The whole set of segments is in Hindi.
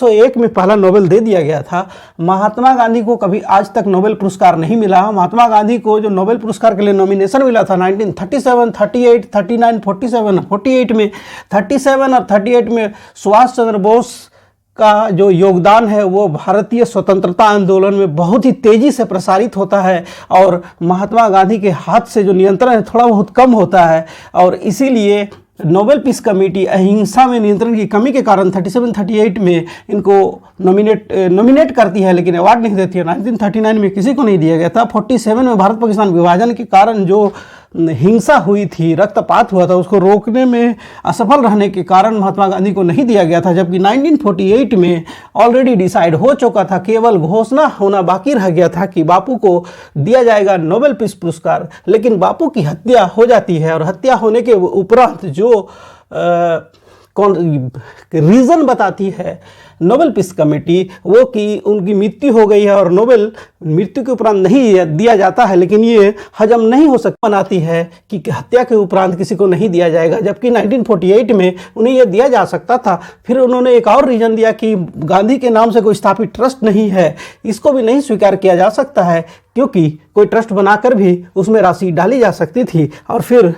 1901 में पहला नोबेल दे दिया गया था। महात्मा गांधी को कभी आज तक नोबेल पुरस्कार नहीं मिला। महात्मा गांधी को जो नोबेल पुरस्कार के लिए नॉमिनेशन मिला था 1937, 38, 39, 47, 48 में 37 और 38 में सुभाष चंद्र बोस का जो योगदान है वो भारतीय स्वतंत्रता आंदोलन में बहुत ही तेज़ी से प्रसारित होता है और महात्मा गांधी के हाथ से जो नियंत्रण है थोड़ा बहुत कम होता है और इसीलिए नोबेल पीस कमेटी अहिंसा में नियंत्रण की कमी के कारण 37, 38 में इनको नॉमिनेट करती है लेकिन अवार्ड नहीं देती है। 1939 में किसी को नहीं दिया गया था। 47 में भारत पाकिस्तान विभाजन के कारण जो हिंसा हुई थी, रक्तपात हुआ था, उसको रोकने में असफल रहने के कारण महात्मा गांधी को नहीं दिया गया था। जबकि 1948 में ऑलरेडी डिसाइड हो चुका था, केवल घोषणा होना बाकी रह गया था कि बापू को दिया जाएगा नोबेल पीस पुरस्कार। लेकिन बापू की हत्या हो जाती है और हत्या होने के उपरांत जो रीज़न बताती है नोबेल पीस कमेटी वो कि उनकी मृत्यु हो गई है और नोबेल मृत्यु के उपरांत नहीं दिया जाता है, लेकिन ये हजम नहीं हो सकता बनाती है कि हत्या के उपरांत किसी को नहीं दिया जाएगा। जबकि 1948 में उन्हें यह दिया जा सकता था। फिर उन्होंने एक और रीज़न दिया कि गांधी के नाम से कोई स्थापित ट्रस्ट नहीं है, इसको भी नहीं स्वीकार किया जा सकता है क्योंकि कोई ट्रस्ट बनाकर भी उसमें राशि डाली जा सकती थी। और फिर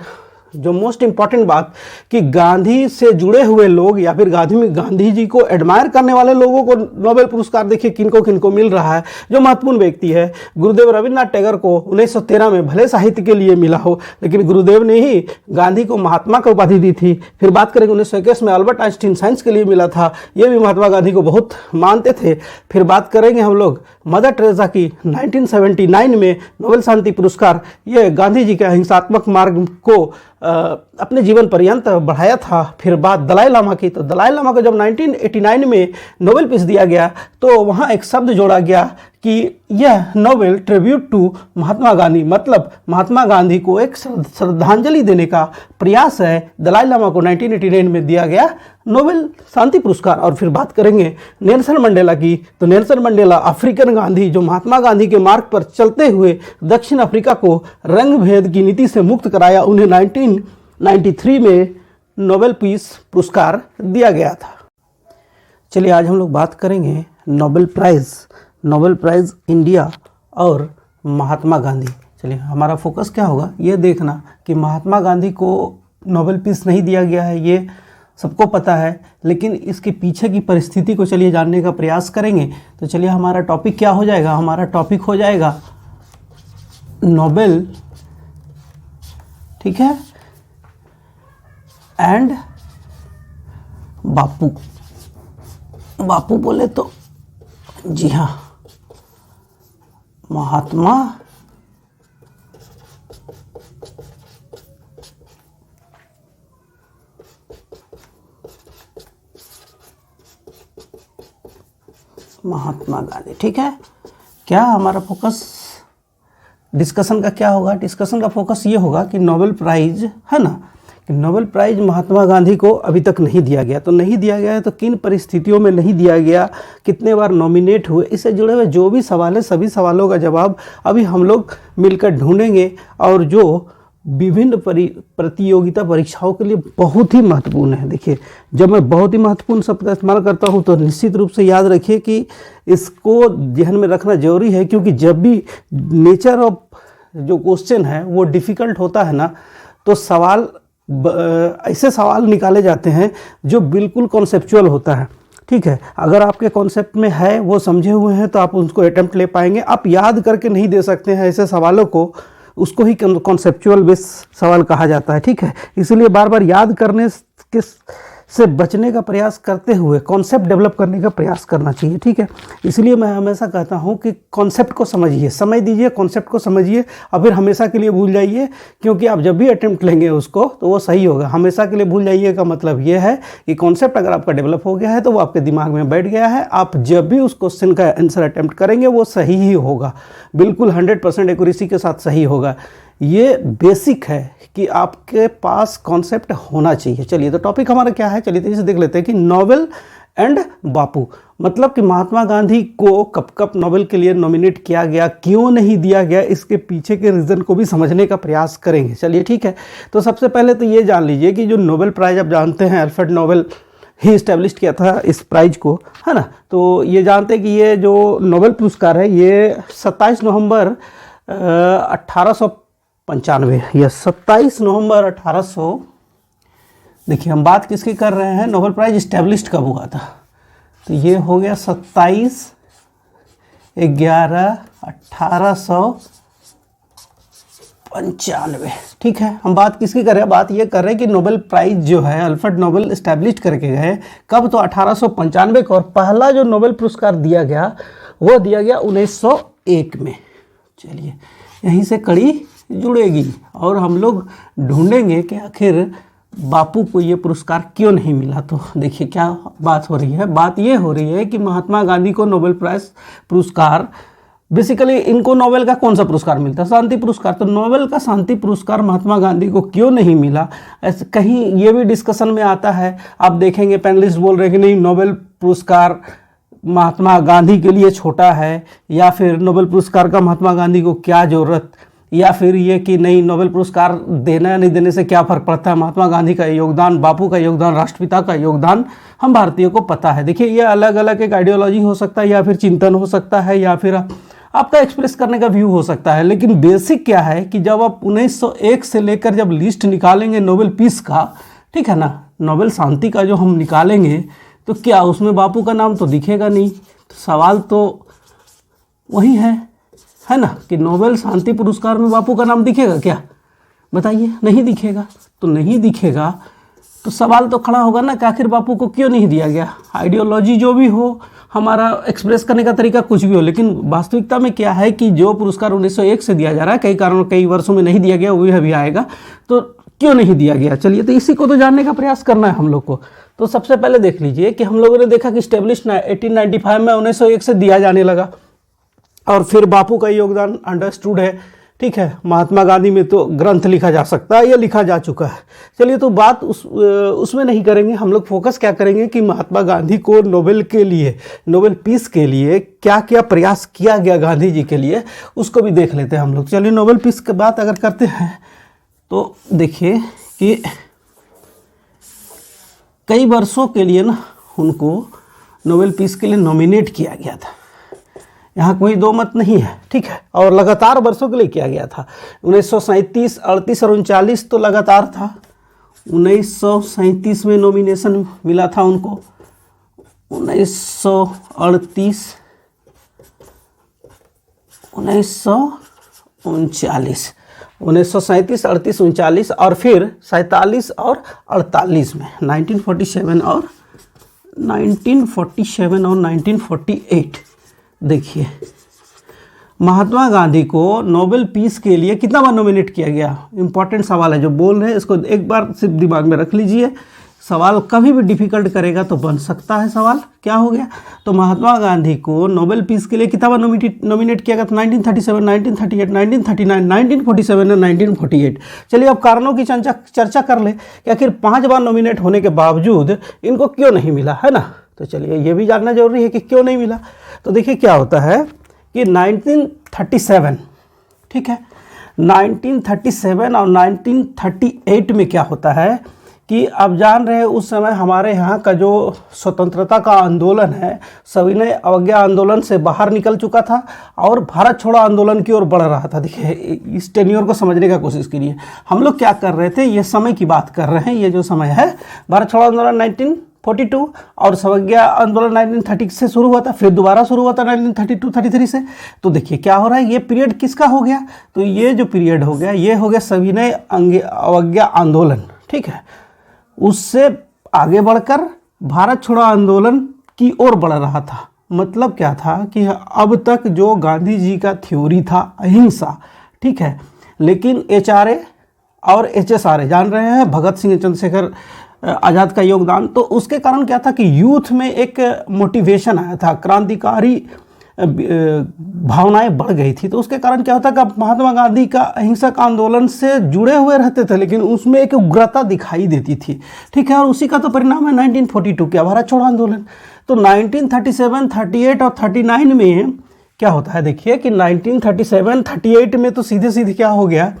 जो मोस्ट इम्पॉर्टेंट बात कि गांधी से जुड़े हुए लोग या फिर गांधी जी को एडमायर करने वाले लोगों को नोबेल पुरस्कार देखिए किनको मिल रहा है। जो महत्वपूर्ण व्यक्ति है, गुरुदेव रविन्द्रनाथ टैगोर को 1913 में भले साहित्य के लिए मिला हो लेकिन गुरुदेव ने ही गांधी को महात्मा का उपाधि दी थी। फिर बात करेंगे 1921 में अल्बर्ट आइंस्टीन साइंस के लिए मिला था, ये भी महात्मा गांधी को बहुत मानते थे। फिर बात करेंगे हम लोग मदर टेरेसा की 1979 में नोबेल शांति पुरस्कार, ये गांधी जी के अहिंसात्मक मार्ग को अपने जीवन पर्यंत बढ़ाया था। फिर बात दलाई लामा की, तो दलाई लामा को जब 1989 में नोबेल पीस दिया गया तो वहाँ एक शब्द जोड़ा गया कि यह Nobel tribute to Mahatma Gandhi, मतलब महात्मा गांधी को एक श्रद्धांजलि देने का प्रयास है। दलाई लामा को 1989 में दिया गया नोबेल शांति पुरस्कार। और फिर बात करेंगे नेल्सन मंडेला की, तो नेल्सन मंडेला अफ्रीकन गांधी जो महात्मा गांधी के मार्ग पर चलते हुए दक्षिण अफ्रीका को रंग भेद की नीति से मुक्त कराया, उन्हें 1993 में नोबेल पीस पुरस्कार दिया गया था। चलिए आज हम लोग बात करेंगे नोबेल प्राइज़ इंडिया और महात्मा गांधी। चलिए हमारा फोकस क्या होगा, ये देखना कि महात्मा गांधी को नोबेल पीस नहीं दिया गया है, ये सबको पता है, लेकिन इसके पीछे की परिस्थिति को चलिए जानने का प्रयास करेंगे। तो चलिए हमारा टॉपिक क्या हो जाएगा, हमारा टॉपिक हो जाएगा नोबेल, ठीक है, एंड बापू बोले तो जी हाँ, महात्मा गांधी, ठीक है। क्या हमारा फोकस डिस्कशन का क्या होगा, डिस्कशन का फोकस ये होगा कि नोबेल प्राइज है ना, कि नोबेल प्राइज़ महात्मा गांधी को अभी तक नहीं दिया गया। तो नहीं दिया गया है तो किन परिस्थितियों में नहीं दिया गया, कितने बार नॉमिनेट हुए, इससे जुड़े हुए जो भी सवाल है सभी सवालों का जवाब अभी हम लोग मिलकर ढूंढेंगे। और जो विभिन्न प्रतियोगिता परीक्षाओं के लिए बहुत ही महत्वपूर्ण है। देखिए जब मैं बहुत ही महत्वपूर्ण शब्द का इस्तेमाल करता हूँ तो निश्चित रूप से याद रखिए कि इसको ध्यान में रखना जरूरी है, क्योंकि जब भी नेचर ऑफ जो क्वेश्चन है वो डिफ़िकल्ट होता है ना, तो सवाल ऐसे सवाल निकाले जाते हैं जो बिल्कुल कॉन्सेप्चुअल होता है, ठीक है। अगर आपके कॉन्सेप्ट में है, वो समझे हुए हैं, तो आप उसको अटेम्प्ट ले पाएंगे। आप याद करके नहीं दे सकते हैं ऐसे सवालों को, उसको ही कॉन्सेप्चुअल बेस सवाल कहा जाता है, ठीक है। इसलिए बार बार याद करने के से बचने का प्रयास करते हुए कॉन्सेप्ट डेवलप करने का प्रयास करना चाहिए, ठीक है। इसलिए मैं हमेशा कहता हूँ कि कॉन्सेप्ट को समझिए, समय दीजिए, कॉन्सेप्ट को समझिए और फिर हमेशा के लिए भूल जाइए, क्योंकि आप जब भी अटेम्प्ट लेंगे उसको तो वो सही होगा। हमेशा के लिए भूल जाइए का मतलब ये है कि कॉन्सेप्ट अगर आपका डेवलप हो गया है तो वो आपके दिमाग में बैठ गया है, आप जब भी उस क्वेश्चन का आंसर अटेम्प्ट करेंगे वो सही ही होगा, बिल्कुल 100% एक्यूरेसी के साथ सही होगा। ये बेसिक है कि आपके पास कॉन्सेप्ट होना चाहिए। चलिए तो टॉपिक हमारा क्या है, चलिए तेजी से देख लेते हैं कि नोबेल एंड बापू, मतलब कि महात्मा गांधी को कब कब नोबेल के लिए नॉमिनेट किया गया, क्यों नहीं दिया गया, इसके पीछे के रीज़न को भी समझने का प्रयास करेंगे। चलिए ठीक है, तो सबसे पहले तो ये जान लीजिए कि जो नोबेल प्राइज़ आप जानते हैं अल्फ्रेड नोबेल ही इस्टेब्लिश किया था इस प्राइज को, है ना। तो ये जानते हैं कि ये जो नोबेल पुरस्कार है ये 27 नवंबर 1895, यह 27 नवंबर 1800, देखिए हम बात किसकी कर रहे हैं, नोबेल प्राइज इस्टेब्लिश कब हुआ था, तो ये हो गया 27/11/1895। ठीक है, हम बात किसकी कर रहे हैं, बात ये कर रहे हैं कि नोबेल प्राइज जो है अल्फ्रेड नोबेल इस्टेब्लिश करके गए कब, तो 1895 को। और पहला जो नोबेल पुरस्कार दिया गया वो दिया गया 1901 में। चलिए यहीं से कड़ी जुड़ेगी और हम लोग ढूंढेंगे कि आखिर बापू को ये पुरस्कार क्यों नहीं मिला। तो देखिए क्या बात हो रही है, बात ये हो रही है कि महात्मा गांधी को नोबेल प्राइज पुरस्कार, बेसिकली इनको नोबेल का कौन सा पुरस्कार मिलता है, शांति पुरस्कार, तो नोबेल का शांति पुरस्कार महात्मा गांधी को क्यों नहीं मिला, ऐसे कहीं ये भी डिस्कशन में आता है। आप देखेंगे पैनलिस्ट बोल रहे हैं कि नहीं नोबेल पुरस्कार महात्मा गांधी के लिए छोटा है, या फिर नोबेल पुरस्कार का महात्मा गांधी को क्या ज़रूरत, या फिर ये कि नहीं नोबेल पुरस्कार देना या नहीं देने से क्या फ़र्क पड़ता है, महात्मा गांधी का योगदान, बापू का योगदान, राष्ट्रपिता का योगदान हम भारतीयों को पता है। देखिए ये अलग अलग एक आइडियोलॉजी हो सकता है, या फिर चिंतन हो सकता है, या फिर आपका एक्सप्रेस करने का व्यू हो सकता है, लेकिन बेसिक क्या है कि जब आप 1901 से लेकर जब लिस्ट निकालेंगे नोबेल पीस का, ठीक है ना, नोबेल शांति का जो हम निकालेंगे, तो क्या उसमें बापू का नाम तो दिखेगा नहीं। तो सवाल तो वही है ना, कि नोबेल शांति पुरस्कार में बापू का नाम दिखेगा क्या, बताइए, नहीं दिखेगा। तो नहीं दिखेगा तो सवाल तो खड़ा होगा ना कि आखिर बापू को क्यों नहीं दिया गया। आइडियोलॉजी जो भी हो, हमारा एक्सप्रेस करने का तरीका कुछ भी हो, लेकिन वास्तविकता में क्या है कि जो पुरस्कार 1901 से दिया जा रहा है, कई कारणों कई वर्षों में नहीं दिया गया, वो भी आएगा, तो क्यों नहीं दिया गया। चलिए तो इसी को तो जानने का प्रयास करना है हम लोग को। तो सबसे पहले देख लीजिए कि हम लोगों ने देखा कि स्टेब्लिश 1895 में 1901 से दिया जाने लगा, और फिर बापू का योगदान अंडरस्टूड है, ठीक है। महात्मा गांधी में तो ग्रंथ लिखा जा सकता है, या लिखा जा चुका है। चलिए तो बात उसमें नहीं करेंगे, हम लोग फोकस क्या करेंगे कि महात्मा गांधी को नोबेल के लिए, नोबेल पीस के लिए क्या क्या प्रयास किया गया गांधी जी के लिए, उसको भी देख लेते हैं हम लोग। चलिए नोबेल पीस की बात अगर करते हैं तो देखिए कि कई वर्षों के लिए ना उनको नोबेल पीस के लिए नॉमिनेट किया गया था, यहाँ कोई दो मत नहीं है, ठीक है। और लगातार वर्षों के लिए किया गया था, 1937, 38 और 39 तो लगातार था। 1937 में नॉमिनेशन मिला था उनको, 1938, 1939, 1937, 38, 39 और फिर 47 और 48 में, 1947 और 1948। देखिए महात्मा गांधी को नोबेल पीस के लिए कितना बार नॉमिनेट किया गया, इंपॉर्टेंट सवाल है जो बोल रहे हैं, इसको एक बार सिर्फ दिमाग में रख लीजिए। सवाल कभी भी डिफिकल्ट करेगा तो बन सकता है सवाल, क्या हो गया। तो महात्मा गांधी को नोबेल पीस के लिए कितना बार नॉमिनेट किया गया था, 1937, 1938, 1939, 1947 और 1948। चलिए अब कारणों की चर्चा कर ले कि आखिर 5 बार नॉमिनेट होने के बावजूद इनको क्यों नहीं मिला, है ना। तो चलिए ये भी जानना जरूरी है कि क्यों नहीं मिला। तो देखिए क्या होता है कि 1937, ठीक है, 1937 और 1938 में क्या होता है कि आप जान रहे हैं उस समय हमारे यहाँ का जो स्वतंत्रता का आंदोलन है, सविनय अवज्ञा आंदोलन से बाहर निकल चुका था और भारत छोड़ो आंदोलन की ओर बढ़ रहा था। देखिए इस टेन्योर को समझने का कोशिश कीजिए, हम लोग क्या कर रहे थे, ये समय की बात कर रहे हैं। ये जो समय है, भारत छोड़ो आंदोलन 1942 और अवज्ञा आंदोलन 1930 से शुरू हुआ था, फिर दोबारा शुरू हुआ था 1932-33 से। तो देखिए क्या हो रहा है, ये पीरियड किसका हो गया, तो ये जो पीरियड हो गया ये हो गया सविनय अवज्ञा आंदोलन, ठीक है। उससे आगे बढ़कर भारत छोड़ो आंदोलन की ओर बढ़ रहा था। मतलब क्या था कि अब तक जो गांधी जी का थ्योरी था अहिंसा, ठीक है, लेकिन HRA और HSRA जान रहे हैं, भगत सिंह चंद्रशेखर आज़ाद का योगदान, तो उसके कारण क्या था कि यूथ में एक मोटिवेशन आया था, क्रांतिकारी भावनाएं बढ़ गई थी। तो उसके कारण क्या होता कि महात्मा गांधी का अहिंसक आंदोलन से जुड़े हुए रहते थे, लेकिन उसमें एक उग्रता दिखाई देती थी, ठीक है। और उसी का तो परिणाम है 1942 का भारत छोड़ो आंदोलन। तो 1937, 38 और 39 में क्या होता है, देखिए कि 1937, 38 में तो सीधे सीधे क्या हो गया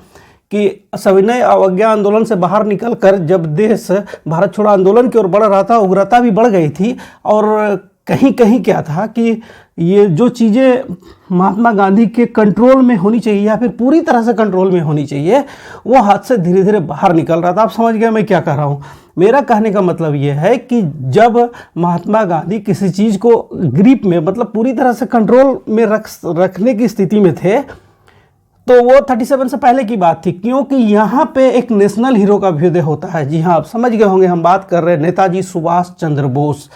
कि सविनय अवज्ञा आंदोलन से बाहर निकलकर जब देश भारत छोड़ो आंदोलन की ओर बढ़ रहा था, उग्रता भी बढ़ गई थी और कहीं कहीं क्या था कि ये जो चीज़ें महात्मा गांधी के कंट्रोल में होनी चाहिए या फिर पूरी तरह से कंट्रोल में होनी चाहिए, वो हाथ से धीरे धीरे बाहर निकल रहा था। आप समझ गए मैं क्या कह रहा हूँ। मेरा कहने का मतलब ये है कि जब महात्मा गांधी किसी चीज़ को ग्रिप में, मतलब पूरी तरह से कंट्रोल में रखने की स्थिति में थे, तो वो 37 से पहले की बात थी, क्योंकि यहाँ पे एक नेशनल हीरो का अभ्युदय होता है। जी हाँ, आप समझ गए होंगे, हम बात कर रहे हैं नेताजी सुभाष चंद्र बोस।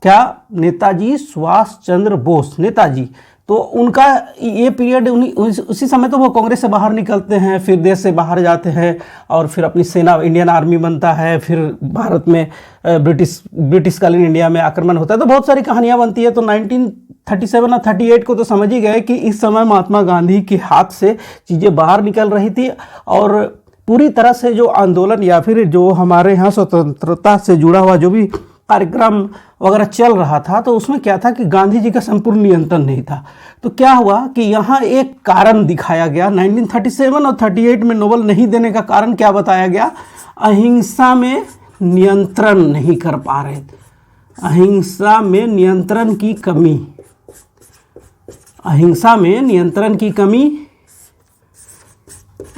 क्या? नेताजी सुभाष चंद्र बोस, नेताजी। तो उनका ये पीरियड, उसी समय तो वो कांग्रेस से बाहर निकलते हैं, फिर देश से बाहर जाते हैं और फिर अपनी सेना, इंडियन आर्मी बनता है, फिर भारत में ब्रिटिशकालीन इंडिया में आक्रमण होता है, तो बहुत सारी कहानियाँ बनती है। तो 1937 और 38 को तो समझ ही गए कि इस समय महात्मा गांधी के हाथ से चीज़ें बाहर निकल रही थी और पूरी तरह से जो आंदोलन या फिर जो हमारे यहाँ स्वतंत्रता से जुड़ा हुआ जो भी कार्यक्रम वगैरह चल रहा था, तो उसमें क्या था कि गांधी जी का संपूर्ण नियंत्रण नहीं था। तो क्या हुआ कि यहाँ एक कारण दिखाया गया 1937 और 38 में नोबेल नहीं देने का कारण क्या बताया गया? अहिंसा में नियंत्रण नहीं कर पा रहे थे, अहिंसा में नियंत्रण की कमी, अहिंसा में नियंत्रण की कमी।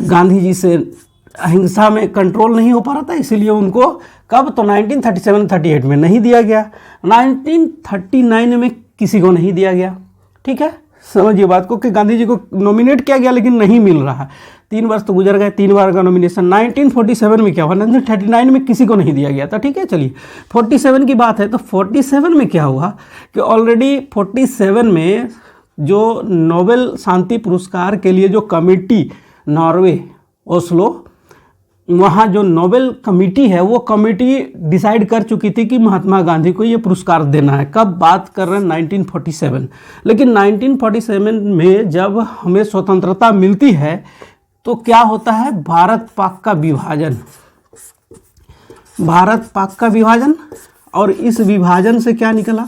गांधी जी से अहिंसा में कंट्रोल नहीं हो पा रहा था, इसीलिए उनको कब? तो 1937-38 में नहीं दिया गया, 1939 में किसी को नहीं दिया गया। ठीक है, समझिए बात को कि गांधी जी को नॉमिनेट किया गया लेकिन नहीं मिल रहा। 3 वर्ष तो गुजर गए, 3 बार का नॉमिनेशन। 1947 में क्या हुआ? 1939 में किसी को नहीं दिया गया था। ठीक है, चलिए 47 की बात है, तो 47 में क्या हुआ कि ऑलरेडी 47 में जो नोबेल शांति पुरस्कार के लिए जो कमेटी, नॉर्वे, ओस्लो, वहाँ जो नोबेल कमेटी है, वो कमेटी डिसाइड कर चुकी थी कि महात्मा गांधी को ये पुरस्कार देना है। कब बात कर रहे हैं? 1947। लेकिन 1947 में जब हमें स्वतंत्रता मिलती है तो क्या होता है? भारत पाक का विभाजन, भारत पाक का विभाजन। और इस विभाजन से क्या निकला?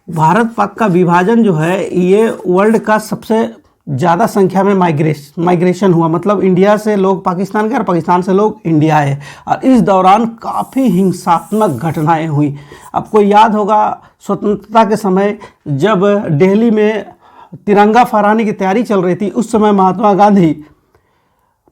भारत पाक का विभाजन जो है, ये वर्ल्ड का सबसे ज़्यादा संख्या में माइग्रेशन हुआ, मतलब इंडिया से लोग पाकिस्तान गए और पाकिस्तान से लोग इंडिया आए। और इस दौरान काफ़ी हिंसात्मक घटनाएं हुई। आपको याद होगा स्वतंत्रता के समय जब दिल्ली में तिरंगा फहराने की तैयारी चल रही थी, उस समय महात्मा गांधी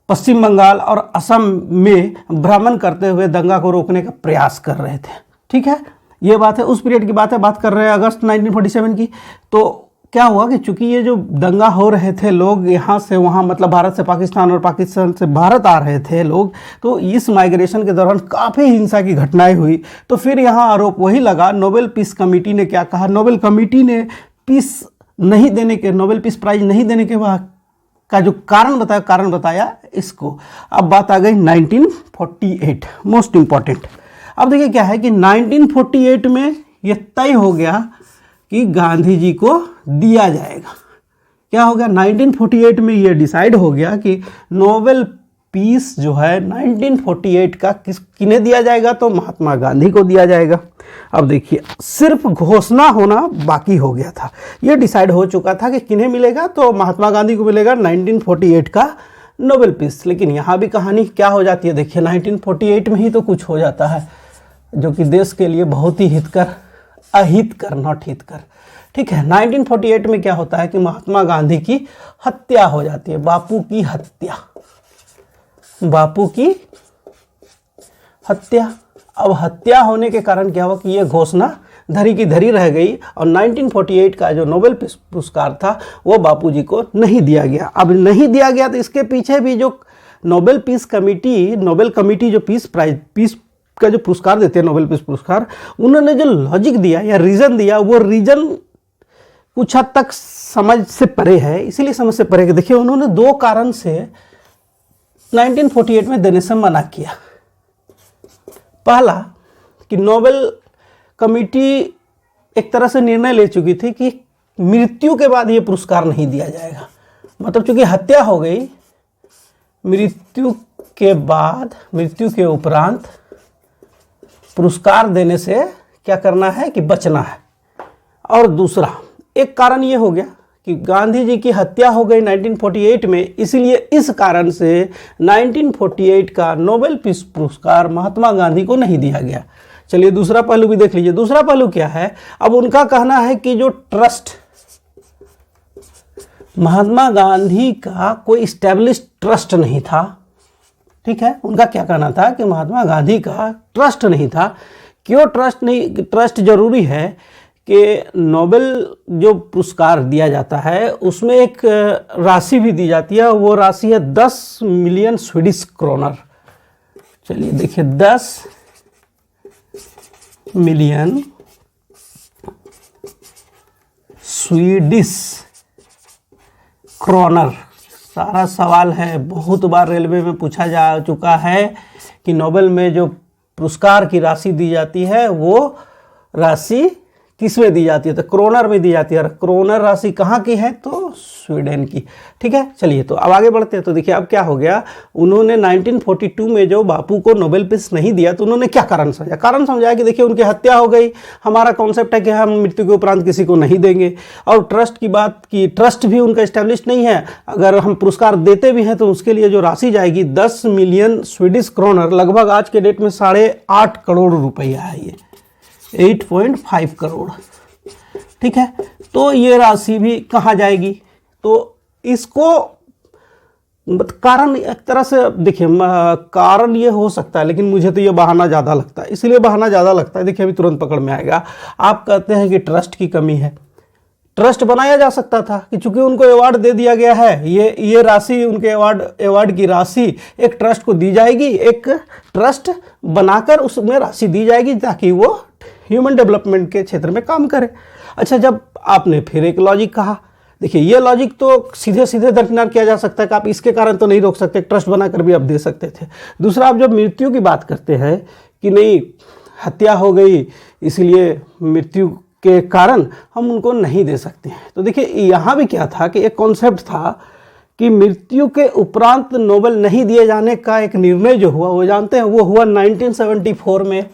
पश्चिम बंगाल और असम में भ्रमण करते हुए दंगा को रोकने का प्रयास कर रहे थे। ठीक है, ये बात है, उस पीरियड की बात है, बात कर रहे हैं अगस्त 1947 की। तो क्या हुआ कि चूंकि ये जो दंगा हो रहे थे, लोग यहाँ से वहाँ, मतलब भारत से पाकिस्तान और पाकिस्तान से भारत आ रहे थे लोग, तो इस माइग्रेशन के दौरान काफ़ी हिंसा की घटनाएं हुई। तो फिर यहाँ आरोप वही लगा, नोबेल पीस कमेटी ने क्या कहा? नोबेल कमेटी ने पीस नहीं देने के, नोबेल पीस प्राइज नहीं देने के बाद का जो कारण बताया इसको। अब बात आ गई 1948, मोस्ट इम्पॉर्टेंट। अब देखिए क्या है कि 1948 में ये तय हो गया कि गांधी जी को दिया जाएगा। क्या हो गया? 1948 में ये डिसाइड हो गया कि नोबेल पीस जो है 1948 का किन्हें दिया जाएगा? तो महात्मा गांधी को दिया जाएगा। अब देखिए, सिर्फ घोषणा होना बाकी हो गया था, ये डिसाइड हो चुका था कि किन्हें मिलेगा, तो महात्मा गांधी को मिलेगा 1948 का नोबेल पीस। लेकिन यहाँ भी कहानी क्या हो जाती है? देखिए 1948 में ही तो कुछ हो जाता है जो कि देश के लिए बहुत ही हितकर, अहितकर, नॉट हितकर। ठीक है, 1948 में क्या होता है कि महात्मा गांधी की हत्या हो जाती है, बापू की हत्या, बापू की हत्या। अब हत्या होने के कारण क्या हुआ कि ये घोषणा धरी की धरी रह गई और 1948 का जो नोबेल पुरस्कार था वो बापूजी को नहीं दिया गया। अब नहीं दिया गया तो इसके पीछे भी जो नोबेल कमेटी जो पीस का जो पुरस्कार देते हैं, नोबेल पीस पुरस्कार, उन्होंने जो लॉजिक दिया या रीज़न दिया, वो रीज़न कुछ हद तक समझ से परे है। इसीलिए समझ से परे कि देखिए, उन्होंने 2 कारण से 1948 में देने से मना किया। पहला कि नोबेल कमेटी एक तरह से निर्णय ले चुकी थी कि मृत्यु के बाद ये पुरस्कार नहीं दिया जाएगा। मतलब चूंकि हत्या हो गई, मृत्यु के बाद, मृत्यु के उपरांत पुरस्कार देने से क्या करना है कि बचना है। और दूसरा एक कारण ये हो गया कि गांधी जी की हत्या हो गई 1948 में, इसलिए इस कारण से 1948 का नोबेल पीस पुरस्कार महात्मा गांधी को नहीं दिया गया। चलिए दूसरा पहलू भी देख लीजिए। दूसरा पहलू क्या है, अब उनका कहना है कि जो ट्रस्ट, महात्मा गांधी का कोई स्टैब्लिश्ड ट्रस्ट नहीं था। ठीक है, उनका क्या कहना था कि महात्मा गांधी का ट्रस्ट नहीं था। क्यों ट्रस्ट नहीं, ट्रस्ट जरूरी है कि नोबेल जो पुरस्कार दिया जाता है उसमें एक राशि भी दी जाती है, वो राशि है 10 मिलियन स्वीडिश क्रोनर। चलिए देखिए 10 मिलियन स्वीडिश क्रोनर। सारा सवाल है, बहुत बार रेलवे में पूछा जा चुका है कि नोबेल में जो पुरस्कार की राशि दी जाती है वो राशि किस में दी जाती है, तो क्रोनर में दी जाती है। और क्रोनर राशि कहाँ की है, तो स्वीडन की। ठीक है, चलिए तो अब आगे बढ़ते हैं। तो देखिए अब क्या हो गया, उन्होंने 1942 में जो बापू को नोबेल पीस नहीं दिया तो उन्होंने क्या कारण समझा, कारण समझाया कि देखिए उनकी हत्या हो गई, हमारा कॉन्सेप्ट है कि हम मृत्यु के उपरांत किसी को नहीं देंगे। और ट्रस्ट की बात की, ट्रस्ट भी उनका इस्टेब्लिश नहीं है, अगर हम पुरस्कार देते भी हैं तो उसके लिए जो राशि जाएगी 10 मिलियन स्वीडिश क्रोनर, लगभग आज के डेट में 8.5 करोड़ रुपया है, ये 8.5 करोड़। ठीक है, तो ये राशि भी कहाँ जाएगी, तो इसको कारण एक तरह से देखिए, कारण ये हो सकता है, लेकिन मुझे तो ये बहाना ज़्यादा लगता है। इसलिए बहाना ज़्यादा लगता है, देखिए अभी तुरंत पकड़ में आएगा। आप कहते हैं कि ट्रस्ट की कमी है, ट्रस्ट बनाया जा सकता था कि चूंकि उनको अवार्ड दे दिया गया है, ये राशि उनके अवार्ड की राशि एक ट्रस्ट को दी जाएगी, एक ट्रस्ट बनाकर उसमें राशि दी जाएगी ताकि वो ह्यूमन डेवलपमेंट के क्षेत्र में काम करे। अच्छा, जब आपने फिर एक लॉजिक कहा, देखिए ये लॉजिक तो सीधे सीधे दरकिनार किया जा सकता है कि आप इसके कारण तो नहीं रोक सकते, ट्रस्ट बनाकर भी आप दे सकते थे। दूसरा, आप जब मृत्यु की बात करते हैं कि नहीं हत्या हो गई इसलिए मृत्यु के कारण हम उनको नहीं दे सकते हैं, तो देखिए यहाँ भी क्या था कि एक कॉन्सेप्ट था कि मृत्यु के उपरांत नोबेल नहीं दिए जाने का एक निर्णय जो हुआ, वो जानते हैं, वो हुआ 1974 में।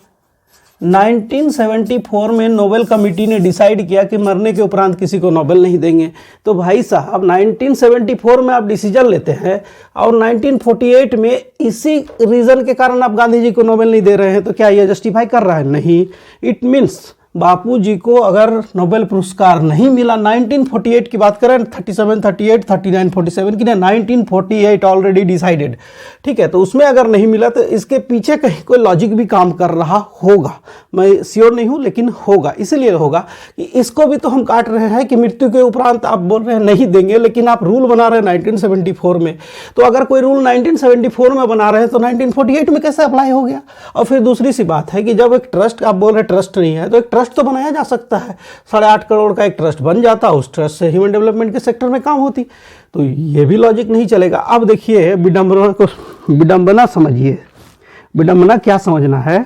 1974 में नोबेल कमेटी ने डिसाइड किया कि मरने के उपरांत किसी को नोबेल नहीं देंगे। तो भाई साहब 1974 में आप डिसीजन लेते हैं और 1948 में इसी रीज़न के कारण आप गांधी जी को नोबेल नहीं दे रहे हैं, तो क्या ये जस्टिफाई कर रहा है? नहीं। इट मीन्स बापू जी को अगर नोबेल पुरस्कार नहीं मिला, 1948 की बात करें, 37, 38, 39, 47 की, 1948 ऑलरेडी डिसाइडेड। ठीक है, तो उसमें अगर नहीं मिला तो इसके पीछे कहीं कोई लॉजिक भी काम कर रहा होगा, मैं श्योर नहीं हूँ लेकिन होगा। इसलिए होगा कि इसको भी तो हम काट रहे हैं कि मृत्यु के उपरांत आप बोल रहे हैं नहीं देंगे, लेकिन आप रूल बना रहे हैं 1974 में। तो अगर कोई रूल 1974 में बना रहे हैं तो 1948 में कैसे अप्लाई हो गया? और फिर दूसरी सी बात है कि जब एक ट्रस्ट, आप बोल रहे ट्रस्ट नहीं है, तो एक ट्रस्ट तो बनाया जा सकता है, 8.5 करोड़ का एक ट्रस्ट बन जाता, उस ट्रस्ट से ह्यूमन डेवलपमेंट के सेक्टर में काम होती। तो ये भी लॉजिक नहीं चलेगा। अब देखिए विडंबना को, विडंबना समझिए। विडंबना क्या समझना है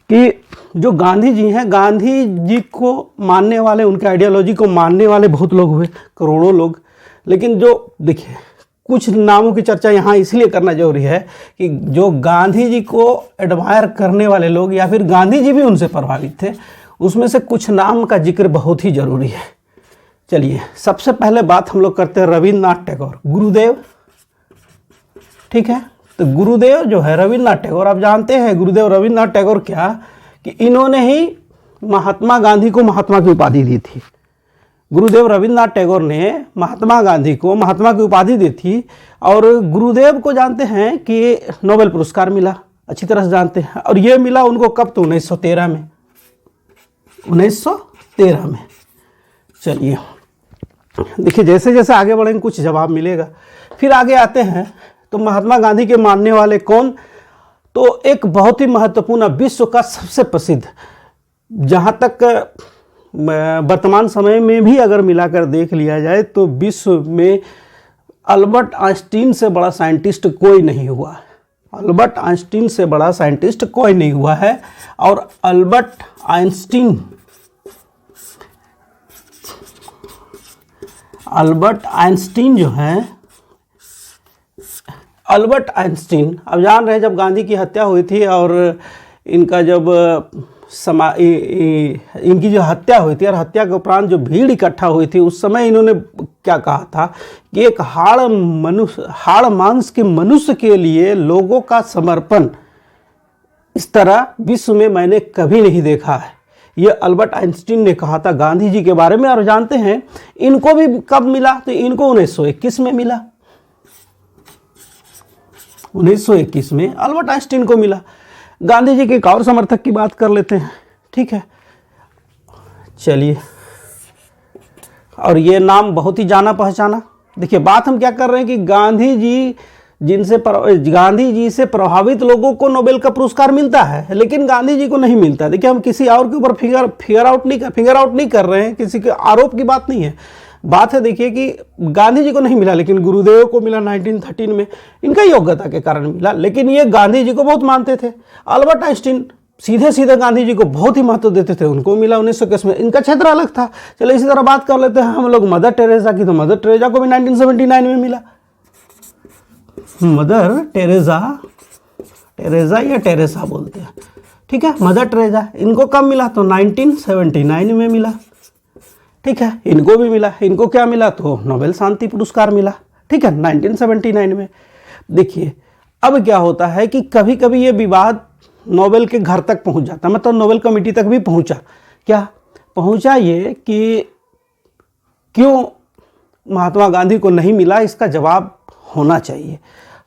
कि जो गांधी जी हैं, गांधी जी को मानने वाले, उनके आइडियोलॉजी को मानने वाले बहुत लोग हुए, करोड़ों लोग। लेकिन जो देखिए कुछ नामों की चर्चा यहाँ इसलिए करना जरूरी है कि जो गांधी जी को एडमायर करने वाले लोग या फिर गांधी जी भी उनसे प्रभावित थे, उसमें से कुछ नाम का जिक्र बहुत ही जरूरी है। चलिए सबसे पहले बात हम लोग करते हैं रविन्द्रनाथ टैगोर, गुरुदेव। ठीक है, तो गुरुदेव जो है रविन्द्रनाथ टैगोर, आप जानते हैं गुरुदेव रविन्द्रनाथ टैगोर क्या, कि इन्होंने ही महात्मा गांधी को महात्मा की उपाधि दी थी। गुरुदेव रविन्द्रनाथ टैगोर ने महात्मा गांधी को महात्मा की उपाधि दी थी। और गुरुदेव को जानते हैं कि नोबेल पुरस्कार मिला, अच्छी तरह से जानते हैं। और ये मिला उनको कब? तो 1913 में, 1913 में। चलिए देखिए जैसे जैसे आगे बढ़ेंगे कुछ जवाब मिलेगा। फिर आगे आते हैं तो महात्मा गांधी के मानने वाले कौन? तो एक बहुत ही महत्वपूर्ण, विश्व का सबसे प्रसिद्ध, जहाँ तक वर्तमान समय में भी अगर मिलाकर देख लिया जाए तो विश्व में अल्बर्ट आइंस्टीन से बड़ा साइंटिस्ट कोई नहीं हुआ। अल्बर्ट आइंस्टीन से बड़ा साइंटिस्ट कोई नहीं हुआ है। और अल्बर्ट आइंस्टीन जो है, अल्बर्ट आइंस्टीन, अब जान रहे हैं जब गांधी की हत्या हुई थी और इनका जब इनकी जो हत्या हुई थी और हत्या के उपरांत जो भीड़ इकट्ठा हुई थी, उस समय इन्होंने क्या कहा था कि एक हाड़ मांस के मनुष्य के लिए लोगों का समर्पण इस तरह विश्व में मैंने कभी नहीं देखा है। ये अल्बर्ट आइंस्टीन ने कहा था गांधी जी के बारे में। और जानते हैं इनको भी कब मिला? तो इनको 1921 में मिला। 1921 में अल्बर्ट आइंस्टीन को मिला। गांधी जी के एक और समर्थक की बात कर लेते हैं, ठीक है, चलिए। और ये नाम बहुत ही जाना पहचाना। देखिए बात हम क्या कर रहे हैं कि गांधी जी से प्रभावित लोगों को नोबेल का पुरस्कार मिलता है, लेकिन गांधी जी को नहीं मिलता। देखिए हम किसी और के ऊपर फिगर आउट नहीं कर रहे हैं, किसी के आरोप की बात नहीं है। बात है देखिए कि गांधी जी को नहीं मिला, लेकिन गुरुदेव को मिला 1913 में, इनका योग्यता के कारण मिला। लेकिन ये गांधी जी को बहुत मानते थे। अल्बर्ट आइंस्टीन सीधे सीधे गांधी जी को बहुत ही महत्व देते थे, उनको मिला 1921 में। इनका क्षेत्र अलग था। चलो इसी तरह बात कर लेते हैं हम लोग मदर टेरेसा की। तो मदर टेरेसा को भी 1979 में मिला। मदर टेरेसा या टेरेसा बोलते हैं, ठीक है, मदर टेरेसा। इनको कब मिला? तो 1979 में मिला, ठीक है। इनको भी मिला। इनको क्या मिला? तो नोबेल शांति पुरस्कार मिला, ठीक है, 1979 में। देखिए अब क्या होता है कि कभी कभी ये विवाद नोबेल के घर तक पहुंच जाता, मतलब नोबेल कमेटी तक भी पहुंचा। क्या पहुंचा? ये कि क्यों महात्मा गांधी को नहीं मिला, इसका जवाब होना चाहिए,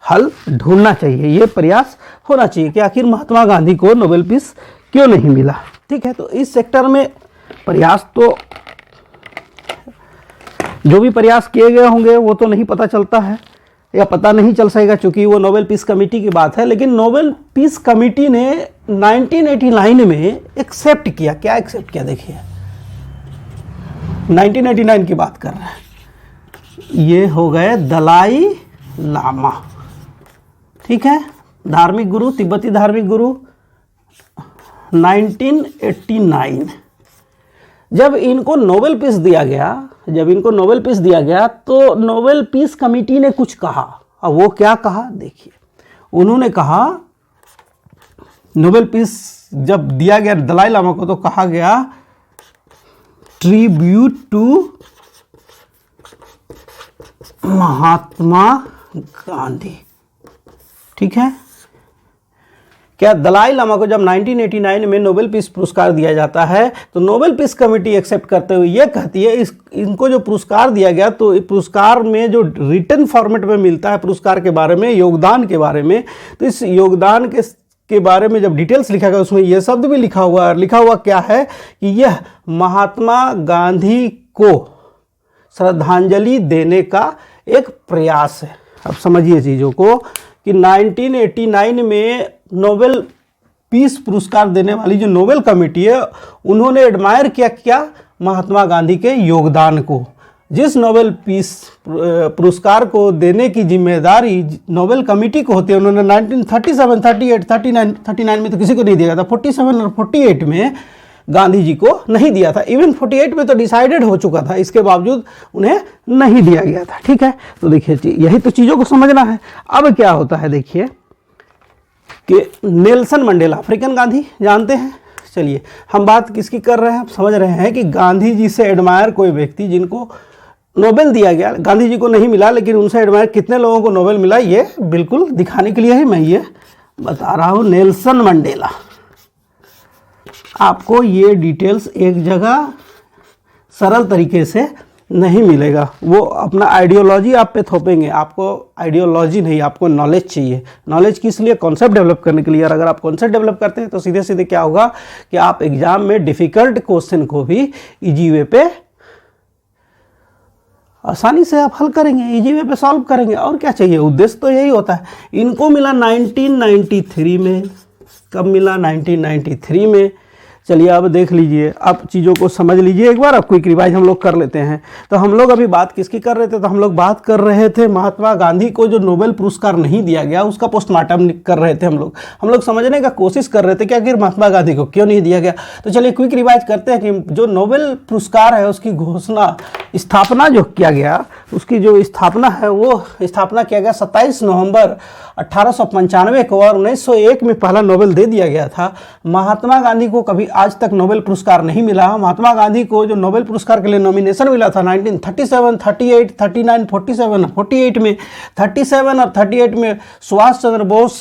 हल ढूंढना चाहिए, ये प्रयास होना चाहिए कि आखिर महात्मा गांधी को नोबेल पीस क्यों नहीं मिला, ठीक है। तो इस सेक्टर में प्रयास तो जो भी प्रयास किए गए होंगे वो तो नहीं पता चलता है या पता नहीं चल सकेगा, चूंकि वो नोबेल पीस कमेटी की बात है। लेकिन नोबेल पीस कमेटी ने 1989 में एक्सेप्ट किया। क्या एक्सेप्ट किया? देखिए 1989 की बात कर रहे हैं। ये हो गए दलाई लामा, ठीक है, धार्मिक गुरु, तिब्बती धार्मिक गुरु। 1989 जब इनको नोबेल पीस दिया गया, तो नोबेल पीस कमेटी ने कुछ कहा। और वो क्या कहा? देखिए उन्होंने कहा, नोबेल पीस जब दिया गया दलाई लामा को, तो कहा गया ट्रिब्यूट टू महात्मा गांधी, ठीक है। क्या दलाई लामा को जब 1989 में नोबेल पीस पुरस्कार दिया जाता है, तो नोबेल पीस कमेटी एक्सेप्ट करते हुए ये कहती है इनको जो पुरस्कार दिया गया, तो पुरस्कार में जो रिटन फॉर्मेट में मिलता है पुरस्कार के बारे में, योगदान के बारे में, तो इस योगदान के बारे में जब डिटेल्स लिखा गया, उसमें यह शब्द भी लिखा हुआ क्या है कि यह महात्मा गांधी को श्रद्धांजलि देने का एक प्रयास है। अब समझिए चीज़ों को कि 1989 में नोबेल पीस पुरस्कार देने वाली जो नोबेल कमेटी है, उन्होंने एडमायर किया क्या? महात्मा गांधी के योगदान को। जिस नोबेल पीस पुरस्कार को देने की जिम्मेदारी नोबेल कमेटी को होती है, उन्होंने 1937, 38, 39 में तो किसी को नहीं दिया था। 47 और 48 में गांधी जी को नहीं दिया था। इवन 48 में तो डिसाइडेड हो चुका था, इसके बावजूद उन्हें नहीं दिया गया था, ठीक है। तो देखिए यही तो चीज़ों को समझना है। अब क्या होता है देखिए कि नेल्सन मंडेला, अफ्रीकन गांधी जानते हैं। चलिए हम बात किसकी कर रहे हैं? आप समझ रहे हैं कि गांधी जी से एडमायर कोई व्यक्ति जिनको नोबेल दिया गया, गांधी जी को नहीं मिला, लेकिन उनसे एडमायर कितने लोगों को नोबेल मिला, ये बिल्कुल दिखाने के लिए ही मैं ये बता रहा हूँ। नेल्सन मंडेला, आपको ये डिटेल्स एक जगह सरल तरीके से नहीं मिलेगा। वो अपना आइडियोलॉजी आप पे थोपेंगे। आपको आइडियोलॉजी नहीं, आपको नॉलेज चाहिए। नॉलेज किस लिए? कॉन्सेप्ट डेवलप करने के लिए। और अगर आप कॉन्सेप्ट डेवलप करते हैं तो सीधे सीधे क्या होगा कि आप एग्जाम में डिफ़िकल्ट क्वेश्चन को भी इजी वे पे आसानी से आप हल करेंगे, इजी वे पे सॉल्व करेंगे। और क्या चाहिए? उद्देश्य तो यही होता है। इनको मिला 1993 में। कब मिला? 1993 में। चलिए अब देख लीजिए, अब चीज़ों को समझ लीजिए एक बार। अब क्विक रिवाइज हम लोग कर लेते हैं। तो हम लोग अभी बात किसकी कर रहे थे? तो हम लोग बात कर रहे थे महात्मा गांधी को जो नोबेल पुरस्कार नहीं दिया गया, उसका पोस्टमार्टम कर रहे थे हम लोग समझने का कोशिश कर रहे थे कि आखिर महात्मा गांधी को क्यों नहीं दिया गया। तो चलिए क्विक रिवाइज करते हैं कि जो नोबेल पुरस्कार है उसकी घोषणा स्थापना जो किया गया, उसकी जो स्थापना है वो स्थापना किया गया 27 नवंबर 1895 को, और 1901 में पहला नोबेल दे दिया गया था। महात्मा गांधी को कभी आज तक नोबेल पुरस्कार नहीं मिला। महात्मा गांधी को जो नोबेल पुरस्कार के लिए नॉमिनेशन मिला था 1937, 38, 39, 47, 48 में 37 और 38 में सुभाष चंद्र बोस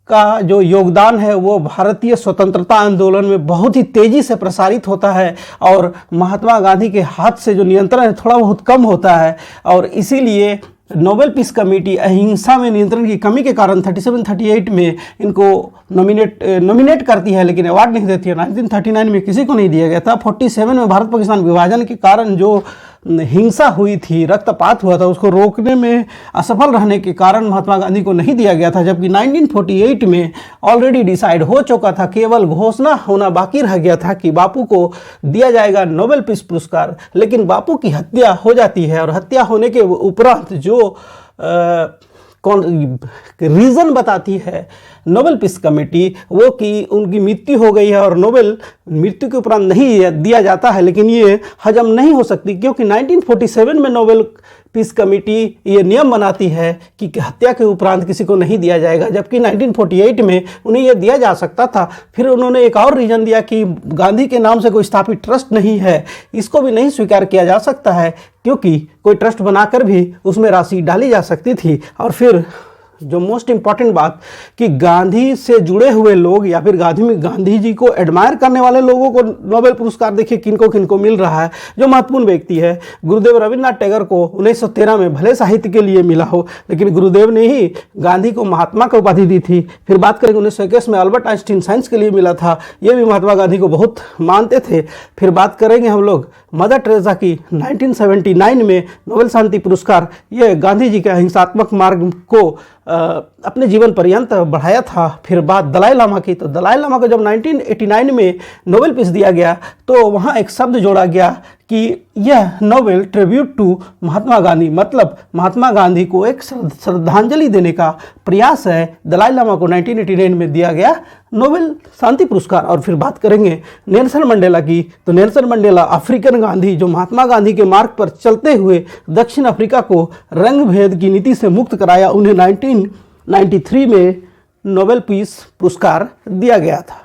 का जो योगदान है वो भारतीय स्वतंत्रता आंदोलन में बहुत ही तेज़ी से प्रसारित होता है, और महात्मा गांधी के हाथ से जो नियंत्रण है थोड़ा बहुत कम होता है, और इसीलिए नोबेल पीस कमेटी अहिंसा में नियंत्रण की कमी के कारण 37-38 में इनको नॉमिनेट करती है, लेकिन अवार्ड नहीं देती है। 1939 में किसी को नहीं दिया गया था। 47 में भारत पाकिस्तान विभाजन के कारण जो हिंसा हुई थी, रक्तपात हुआ था, उसको रोकने में असफल रहने के कारण महात्मा गांधी को नहीं दिया गया था। जबकि 1948 में ऑलरेडी डिसाइड हो चुका था, केवल घोषणा होना बाकी रह गया था कि बापू को दिया जाएगा नोबेल पीस पुरस्कार। लेकिन बापू की हत्या हो जाती है, और हत्या होने के उपरांत जो रीज़न बताती है नोबेल पीस कमेटी वो कि उनकी मृत्यु हो गई है, और नोबेल मृत्यु के उपरांत नहीं दिया जाता है, लेकिन ये हजम नहीं हो सकती, क्योंकि 1947 में नोबेल पीस कमेटी ये नियम बनाती है कि हत्या के उपरांत किसी को नहीं दिया जाएगा, जबकि 1948 में उन्हें यह दिया जा सकता था। फिर उन्होंने एक और रीज़न दिया कि गांधी के नाम से कोई स्थापित ट्रस्ट नहीं है, इसको भी नहीं स्वीकार किया जा सकता है, क्योंकि कोई ट्रस्ट बनाकर भी उसमें राशि डाली जा सकती थी। और फिर जो मोस्ट इम्पॉर्टेंट बात कि गांधी से जुड़े हुए लोग या फिर गांधी जी को एडमायर करने वाले लोगों को नोबेल पुरस्कार देखिए किनको किनको मिल रहा है। जो महत्वपूर्ण व्यक्ति है, गुरुदेव रविन्द्रनाथ टैगोर को 1913 में भले साहित्य के लिए मिला हो, लेकिन गुरुदेव ने ही गांधी को महात्मा का उपाधि दी थी। फिर बात करेंगे 1921 में अल्बर्ट आइंस्टीन साइंस के लिए मिला था, ये भी महात्मा गांधी को बहुत मानते थे। फिर बात करेंगे हम लोग मदर टेरेसा की 1979 में नोबेल शांति पुरस्कार, ये गांधी जी के अहिंसात्मक मार्ग को अपने जीवन पर्यंत बढ़ाया था। फिर बात दलाई लामा की, तो दलाई लामा को जब 1989 में नोबेल पीस दिया गया तो वहाँ एक शब्द जोड़ा गया कि यह Nobel tribute to Mahatma Gandhi, मतलब महात्मा गांधी को एक श्रद्धांजलि देने का प्रयास है। दलाई लामा को 1989 में दिया गया नोबेल शांति पुरस्कार। और फिर बात करेंगे नेल्सन मंडेला की, तो नेल्सन मंडेला अफ्रीकन गांधी, जो महात्मा गांधी के मार्ग पर चलते हुए दक्षिण अफ्रीका को रंग भेद की नीति से मुक्त कराया, उन्हें 1993 में नोबेल पीस पुरस्कार दिया गया था।